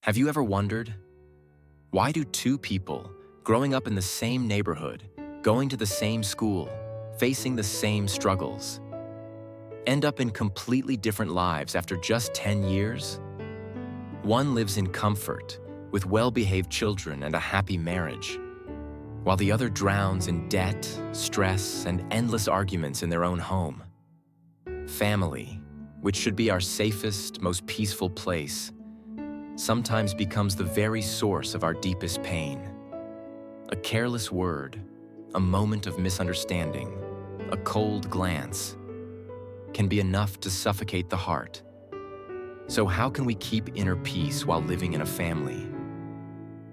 Have you ever wondered, why do two people growing up in the same neighborhood, going to the same school, facing the same struggles, end up in completely different lives after just 10 years? One lives in comfort, with well-behaved children and a happy marriage, while the other drowns in debt, stress, and endless arguments in their own home. Family, which should be our safest, most peaceful place, sometimes becomes the very source of our deepest pain. A careless word, a moment of misunderstanding, a cold glance can be enough to suffocate the heart. So how can we keep inner peace while living in a family?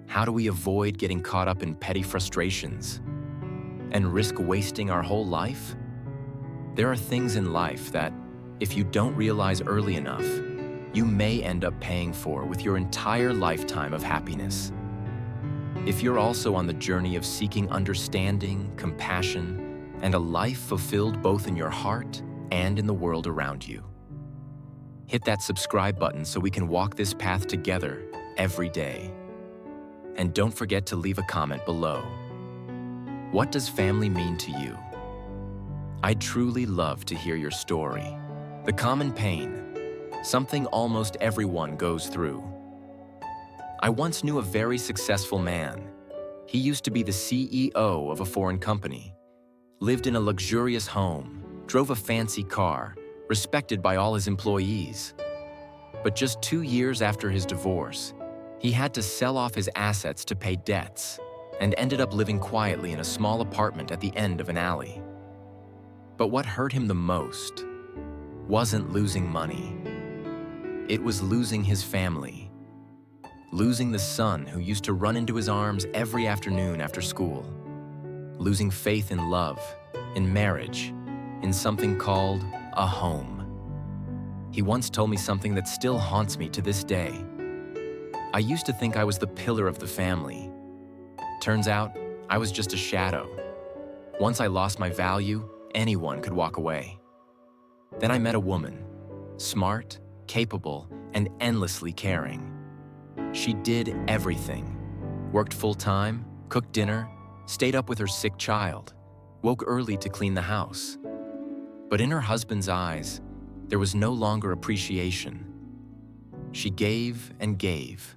How do we avoid getting caught up in petty frustrations and risk wasting our whole life? There are things in life that, if you don't realize early enough, you may end up paying for with your entire lifetime of happiness. If you're also on the journey of seeking understanding, compassion, and a life fulfilled both in your heart and in the world around you, hit that subscribe button so we can walk this path together every day. And don't forget to leave a comment below. What does family mean to you? I'd truly love to hear your story. The common pain, something almost everyone goes through. I once knew a very successful man. He used to be the CEO of a foreign company, lived in a luxurious home, drove a fancy car, respected by all his employees. But just 2 years after his divorce, he had to sell off his assets to pay debts and ended up living quietly in a small apartment at the end of an alley. But what hurt him the most wasn't losing money. It was losing his family, losing the son who used to run into his arms every afternoon after school, losing faith in love, in marriage, in something called a home. He once told me something that still haunts me to this day. I used to think I was the pillar of the family. Turns out, I was just a shadow. Once I lost my value, anyone could walk away. Then I met a woman, smart, capable, and endlessly caring. She did everything. Worked full-time, cooked dinner, stayed up with her sick child, woke early to clean the house. But in her husband's eyes, there was no longer appreciation. She gave and gave,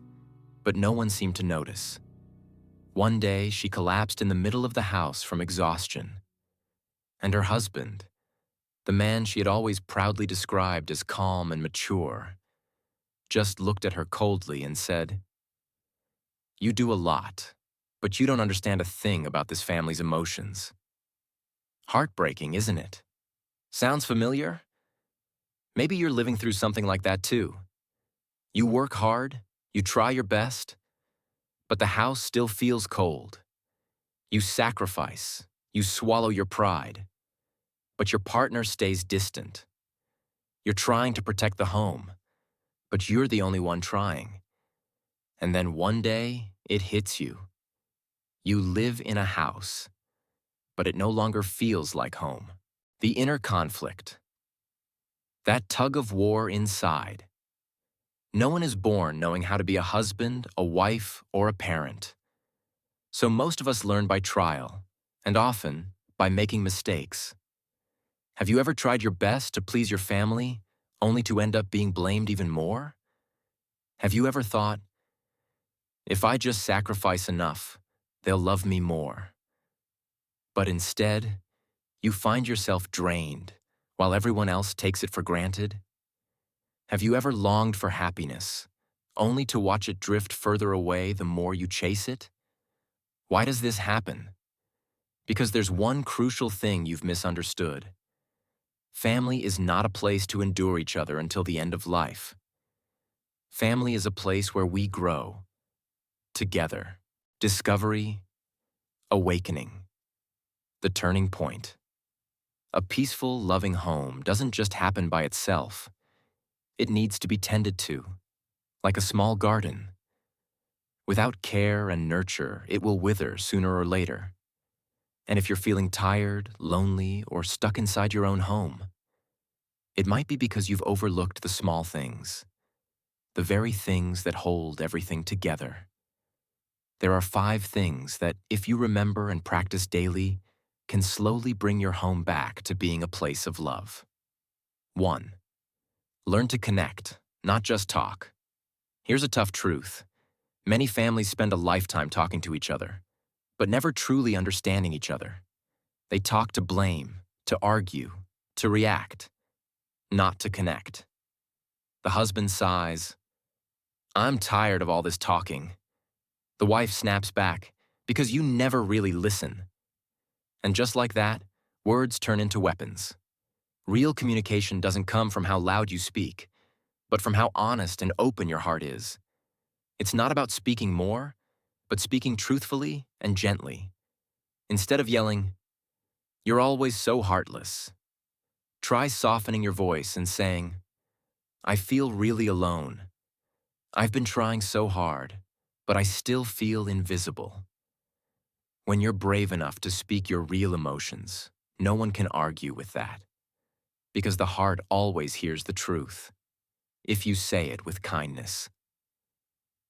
but no one seemed to notice. One day, she collapsed in the middle of the house from exhaustion. And her husband, the man she had always proudly described as calm and mature, just looked at her coldly and said, "You do a lot, but you don't understand a thing about this family's emotions." Heartbreaking, isn't it? Sounds familiar? Maybe you're living through something like that too. You work hard, you try your best, but the house still feels cold. You sacrifice, you swallow your pride, but your partner stays distant. You're trying to protect the home, but you're the only one trying. And then one day, it hits you. You live in a house, but it no longer feels like home. The inner conflict. That tug of war inside. No one is born knowing how to be a husband, a wife, or a parent. So most of us learn by trial, and often by making mistakes. Have you ever tried your best to please your family, only to end up being blamed even more? Have you ever thought, if I just sacrifice enough, they'll love me more? But instead, you find yourself drained, while everyone else takes it for granted? Have you ever longed for happiness, only to watch it drift further away the more you chase it? Why does this happen? Because there's one crucial thing you've misunderstood. Family is not a place to endure each other until the end of life. Family is a place where we grow, together. Discovery, awakening, the turning point. A peaceful, loving home doesn't just happen by itself. It needs to be tended to, like a small garden. Without care and nurture, it will wither sooner or later. And if you're feeling tired, lonely, or stuck inside your own home, it might be because you've overlooked the small things. the very things that hold everything together. There are 5 things that, if you remember and practice daily, can slowly bring your home back to being a place of love. 1. Learn to connect, not just talk. Here's a tough truth. Many families spend a lifetime talking to each other, but never truly understanding each other. They talk to blame, to argue, to react, not to connect. The husband sighs, "I'm tired of all this talking." The wife snaps back, "Because you never really listen." And just like that, words turn into weapons. Real communication doesn't come from how loud you speak, but from how honest and open your heart is. It's not about speaking more, but speaking truthfully and gently. Instead of yelling, "You're always so heartless," try softening your voice and saying, "I feel really alone. I've been trying so hard, but I still feel invisible." When you're brave enough to speak your real emotions, no one can argue with that, because the heart always hears the truth, if you say it with kindness.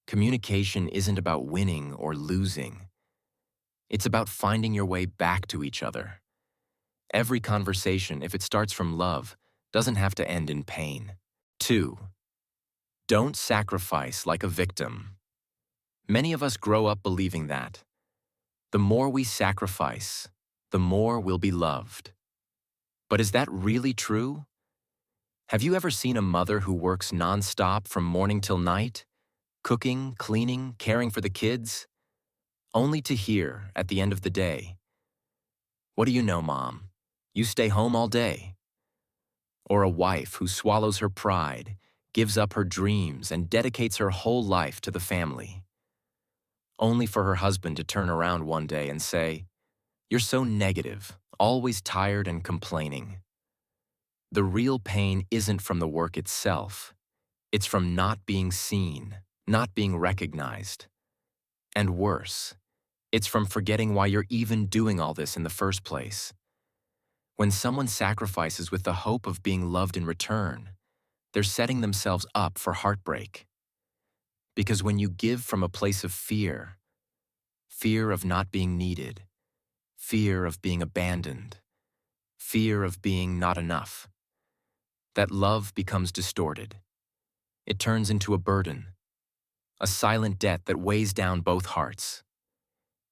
Communication isn't about winning or losing. It's about finding your way back to each other. Every conversation, if it starts from love, doesn't have to end in pain. 2. Don't sacrifice like a victim. Many of us grow up believing that the more we sacrifice, the more we'll be loved. But is that really true? Have you ever seen a mother who works nonstop from morning till night, cooking, cleaning, caring for the kids, only to hear, at the end of the day, "What do you know, Mom? You stay home all day." Or a wife who swallows her pride, gives up her dreams, and dedicates her whole life to the family, only for her husband to turn around one day and say, "You're so negative, always tired and complaining." The real pain isn't from the work itself. It's from not being seen, not being recognized. And worse, it's from forgetting why you're even doing all this in the first place. When someone sacrifices with the hope of being loved in return, they're setting themselves up for heartbreak. Because when you give from a place of fear, fear of not being needed, fear of being abandoned, fear of being not enough, that love becomes distorted. It turns into a burden, a silent debt that weighs down both hearts.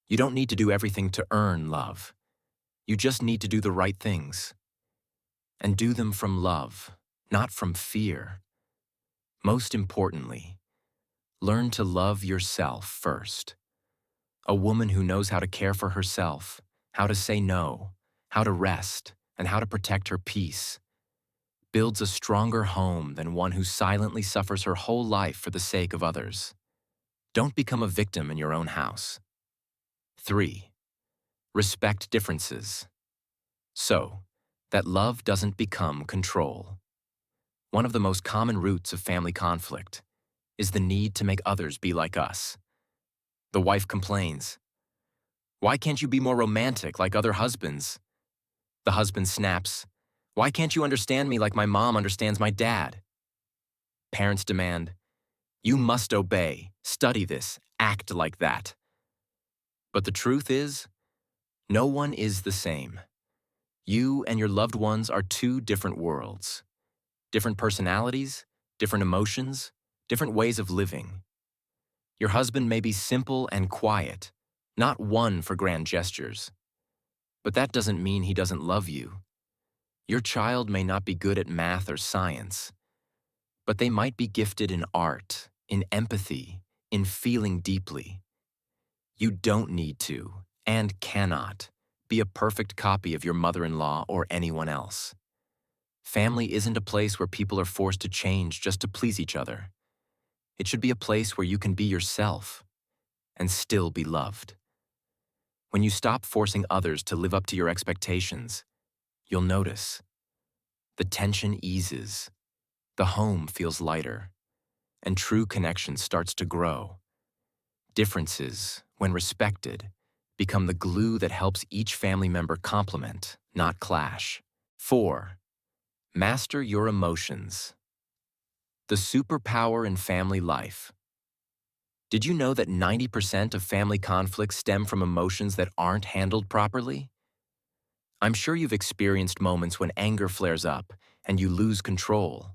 You don't need to do everything to earn love. You just need to do the right things. And do them from love, not from fear. Most importantly, learn to love yourself first. A woman who knows how to care for herself, how to say no, how to rest, and how to protect her peace, builds a stronger home than one who silently suffers her whole life for the sake of others. Don't become a victim in your own house. 3. Respect differences, so that love doesn't become control. One of the most common roots of family conflict is the need to make others be like us. The wife complains, "Why can't you be more romantic like other husbands?" The husband snaps, "Why can't you understand me like my mom understands my dad?" Parents demand, "You must obey, study this, act like that." But the truth is, no one is the same. You and your loved ones are 2 different worlds. Different personalities, different emotions, different ways of living. Your husband may be simple and quiet, not one for grand gestures. But that doesn't mean he doesn't love you. Your child may not be good at math or science, but they might be gifted in art, in empathy, in feeling deeply. You don't need to, and cannot, be a perfect copy of your mother-in-law or anyone else. Family isn't a place where people are forced to change just to please each other. It should be a place where you can be yourself and still be loved. When you stop forcing others to live up to your expectations, you'll notice the tension eases, the home feels lighter, and true connection starts to grow. Differences, when respected, become the glue that helps each family member complement, not clash. 4. Master your emotions. The superpower in family life. Did you know that 90% of family conflicts stem from emotions that aren't handled properly? I'm sure you've experienced moments when anger flares up and you lose control.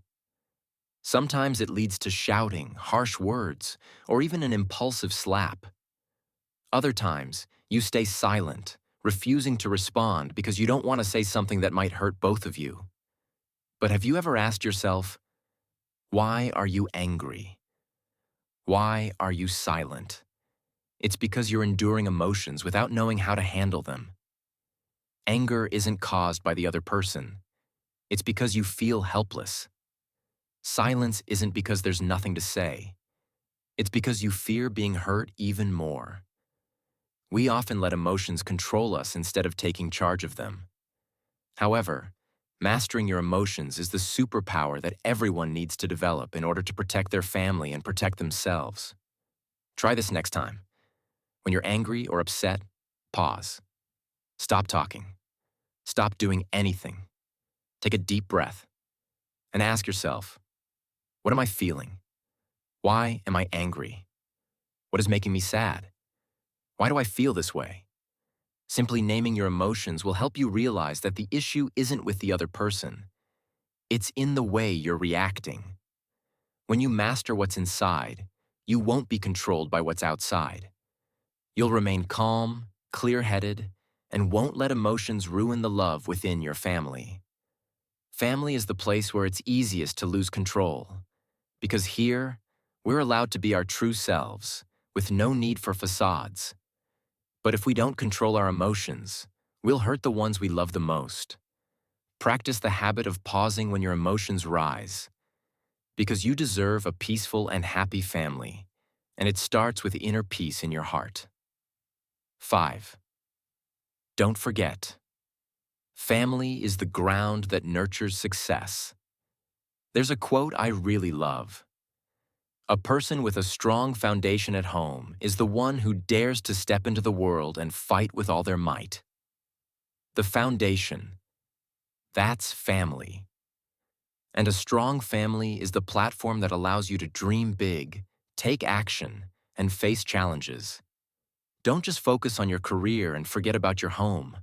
Sometimes it leads to shouting, harsh words, or even an impulsive slap. Other times, you stay silent, refusing to respond because you don't want to say something that might hurt both of you. But have you ever asked yourself, why are you angry? Why are you silent? It's because you're enduring emotions without knowing how to handle them. Anger isn't caused by the other person. It's because you feel helpless. Silence isn't because there's nothing to say. It's because you fear being hurt even more. We often let emotions control us instead of taking charge of them. However, mastering your emotions is the superpower that everyone needs to develop in order to protect their family and protect themselves. Try this next time. When you're angry or upset, pause. Stop talking. Stop doing anything. Take a deep breath and ask yourself, what am I feeling? Why am I angry? What is making me sad? Why do I feel this way? Simply naming your emotions will help you realize that the issue isn't with the other person. It's in the way you're reacting. When you master what's inside, you won't be controlled by what's outside. You'll remain calm, clear-headed, and won't let emotions ruin the love within your family. Family is the place where it's easiest to lose control, because here, we're allowed to be our true selves, with no need for facades. But if we don't control our emotions, we'll hurt the ones we love the most. Practice the habit of pausing when your emotions rise, because you deserve a peaceful and happy family, and it starts with inner peace in your heart. 5. Don't forget, family is the ground that nurtures success. There's a quote I really love. A person with a strong foundation at home is the one who dares to step into the world and fight with all their might. The foundation, that's family. And a strong family is the platform that allows you to dream big, take action, and face challenges. Don't just focus on your career and forget about your home.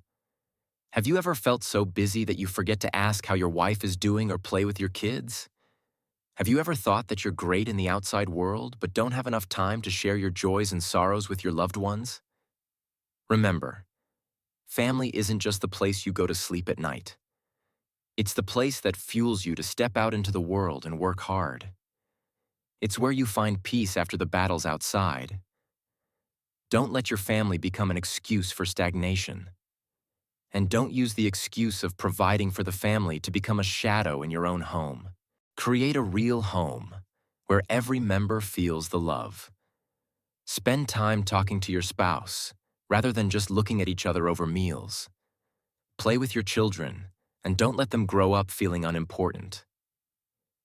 Have you ever felt so busy that you forget to ask how your wife is doing or play with your kids? Have you ever thought that you're great in the outside world but don't have enough time to share your joys and sorrows with your loved ones? Remember, family isn't just the place you go to sleep at night. It's the place that fuels you to step out into the world and work hard. It's where you find peace after the battles outside. Don't let your family become an excuse for stagnation. And don't use the excuse of providing for the family to become a shadow in your own home. Create a real home where every member feels the love. Spend time talking to your spouse rather than just looking at each other over meals. Play with your children and don't let them grow up feeling unimportant.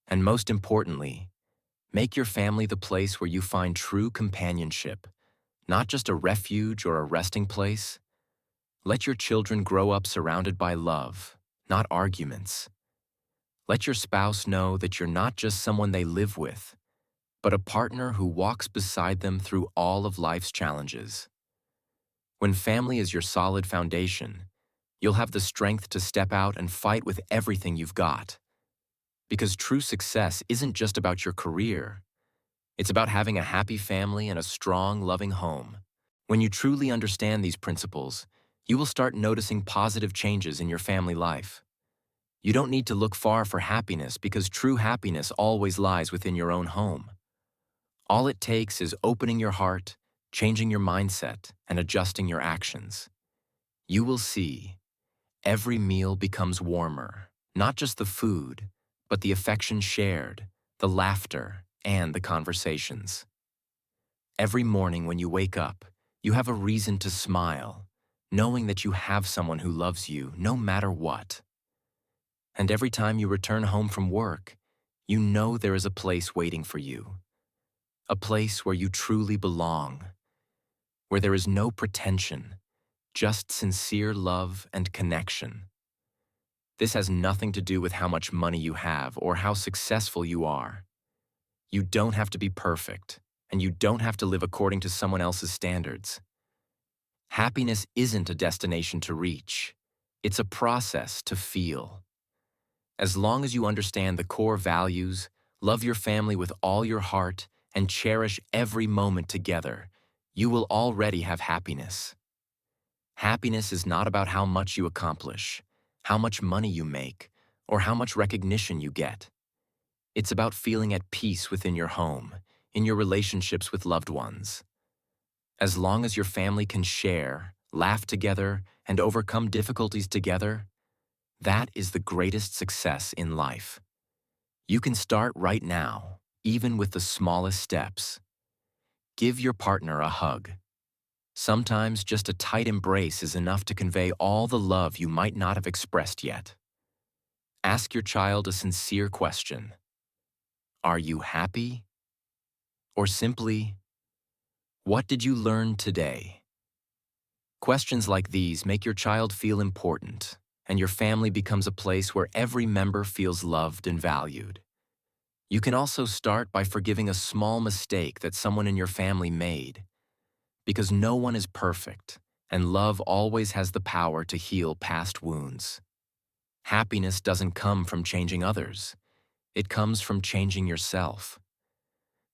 And most importantly, make your family the place where you find true companionship, not just a refuge or a resting place. Let your children grow up surrounded by love, not arguments. Let your spouse know that you're not just someone they live with, but a partner who walks beside them through all of life's challenges. When family is your solid foundation, you'll have the strength to step out and fight with everything you've got. Because true success isn't just about your career. It's about having a happy family and a strong, loving home. When you truly understand these principles, you will start noticing positive changes in your family life. You don't need to look far for happiness because true happiness always lies within your own home. All it takes is opening your heart, changing your mindset, and adjusting your actions. You will see every meal becomes warmer, not just the food, but the affection shared, the laughter, and the conversations. Every morning when you wake up, you have a reason to smile, knowing that you have someone who loves you no matter what. And every time you return home from work, you know there is a place waiting for you. A place where you truly belong, where there is no pretension, just sincere love and connection. This has nothing to do with how much money you have or how successful you are. You don't have to be perfect, and you don't have to live according to someone else's standards. Happiness isn't a destination to reach. It's a process to feel. As long as you understand the core values, love your family with all your heart, and cherish every moment together, you will already have happiness. Happiness is not about how much you accomplish, how much money you make, or how much recognition you get. It's about feeling at peace within your home, in your relationships with loved ones. As long as your family can share, laugh together, and overcome difficulties together, that is the greatest success in life. You can start right now, even with the smallest steps. Give your partner a hug. Sometimes just a tight embrace is enough to convey all the love you might not have expressed yet. Ask your child a sincere question. Are you happy? Or simply, what did you learn today? Questions like these make your child feel important, and your family becomes a place where every member feels loved and valued. You can also start by forgiving a small mistake that someone in your family made, because no one is perfect, and love always has the power to heal past wounds. Happiness doesn't come from changing others. It comes from changing yourself.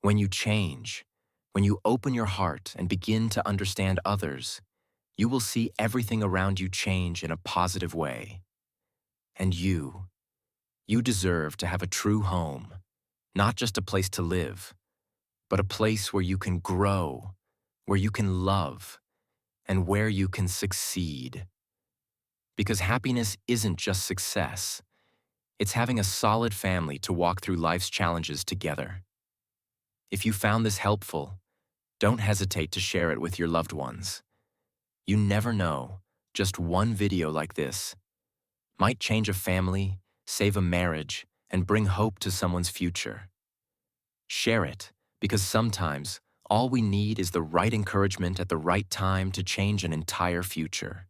When you change, when you open your heart and begin to understand others, you will see everything around you change in a positive way. And you deserve to have a true home, not just a place to live, but a place where you can grow, where you can love, and where you can succeed. Because happiness isn't just success. It's having a solid family to walk through life's challenges together. If you found this helpful, don't hesitate to share it with your loved ones. You never know, just one video like this might change a family, save a marriage, and bring hope to someone's future. Share it, because sometimes all we need is the right encouragement at the right time to change an entire future.